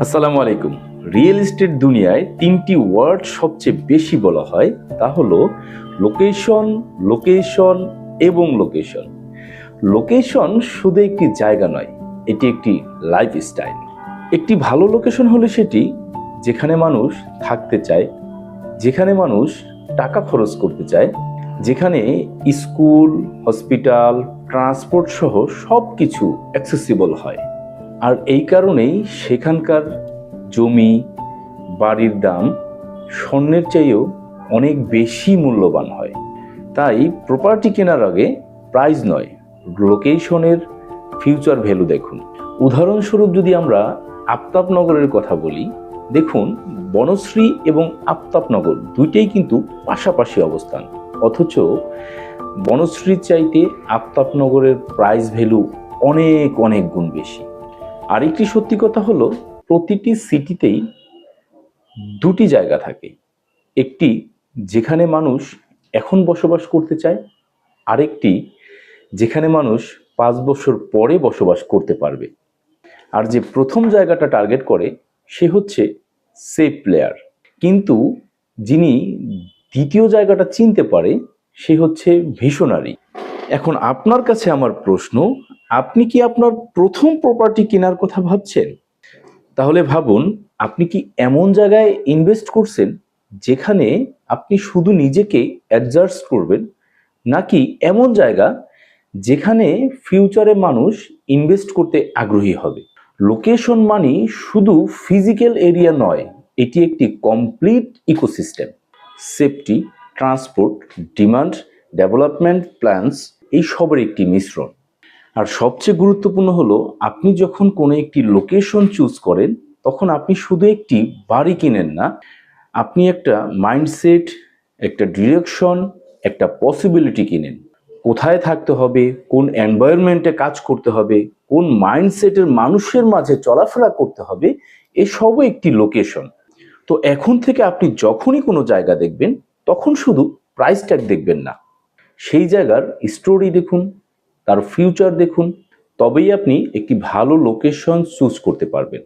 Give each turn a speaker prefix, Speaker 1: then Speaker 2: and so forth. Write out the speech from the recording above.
Speaker 1: আসসালামু আলাইকুম। Real estate দুনিয়ায় তিনটি ওয়ার্ড সবচেয়ে বেশি বলা হয়, তা হলো লোকেশন, লোকেশন এবং লোকেশন। লোকেশন শুধু একটি জায়গা নয়, এটি একটি লাইফস্টাইল। একটি ভালো লোকেশন হলো সেটি যেখানে মানুষ থাকতে চায়, যেখানে মানুষ টাকা খরচ করতে চায়, যেখানে স্কুল, হসপিটাল, ট্রান্সপোর্ট সহ সব কিছু অ্যাক্সেসিবল হয়। আর এই কারণেই সেখানকার জমি, বাড়ির দাম স্বর্ণের চেয়েও অনেক বেশি মূল্যবান হয়। তাই প্রপার্টি কেনার আগে প্রাইস নয়, লোকেশনের ফিউচার ভ্যালু দেখুন। উদাহরণস্বরূপ যদি আমরা আফতাবনগরের কথা বলি, দেখুন বনশ্রী এবং আফতাবনগর দুইটাই কিন্তু পাশাপাশি অবস্থান, অথচ বনশ্রীর চাইতে আফতাবনগরের প্রাইস ভ্যালু অনেক অনেক গুণ বেশি। আরেকটি সত্যি কথা হলো, প্রতিটি সিটিতেই দুটি জায়গা থাকে। একটি যেখানে মানুষ এখন বসবাস করতে চায়, আরেকটি যেখানে মানুষ 5 বছর পরে বসবাস করতে পারবে। আর যে প্রথম জায়গাটা টার্গেট করে সে হচ্ছে সেফ প্লেয়ার, কিন্তু যিনি দ্বিতীয় জায়গাটা চিনতে পারে সে হচ্ছে ভিশনারি। এখন আপনার কাছে আমার প্রশ্ন, আপনি কি আপনার প্রথম প্রপার্টি কেনার কথা ভাবছেন? তাহলে ভাবুন, আপনি কি এমন জায়গায় ইনভেস্ট করছেন যেখানে আপনি শুধু নিজেকে অ্যাডজাস্ট করবেন, নাকি এমন জায়গা যেখানে ফিউচারে মানুষ ইনভেস্ট করতে আগ্রহী হবে? লোকেশন মানে শুধু ফিজিক্যাল এরিয়া নয়, এটি একটি complete ecosystem. Safety, transport, demand, development plans, এই সবের একটি মিশ্রণ। আর সবচেয়ে গুরুত্বপূর্ণ হলো, আপনি যখন কোনো একটি লোকেশন চুজ করেন তখন আপনি শুধু একটি বাড়ি কিনেন না, আপনি একটা মাইন্ডসেট, একটা ডিরেকশন, একটা পসিবিলিটি কিনেন। কোথায় থাকতে হবে, কোন এনভায়রনমেন্টে কাজ করতে হবে, কোন মাইন্ডসেটের মানুষের মাঝে চলাফেরা করতে হবে, এসবও একটি লোকেশন। তো এখন থেকে আপনি যখনই কোনো জায়গা দেখবেন তখন শুধু প্রাইস ট্যাগ দেখবেন না, সেই জায়গার স্টোরি দেখুন, তার ফিউচার দেখুন, তবেই আপনি একটি ভালো লোকেশন চুজ করতে পারবেন।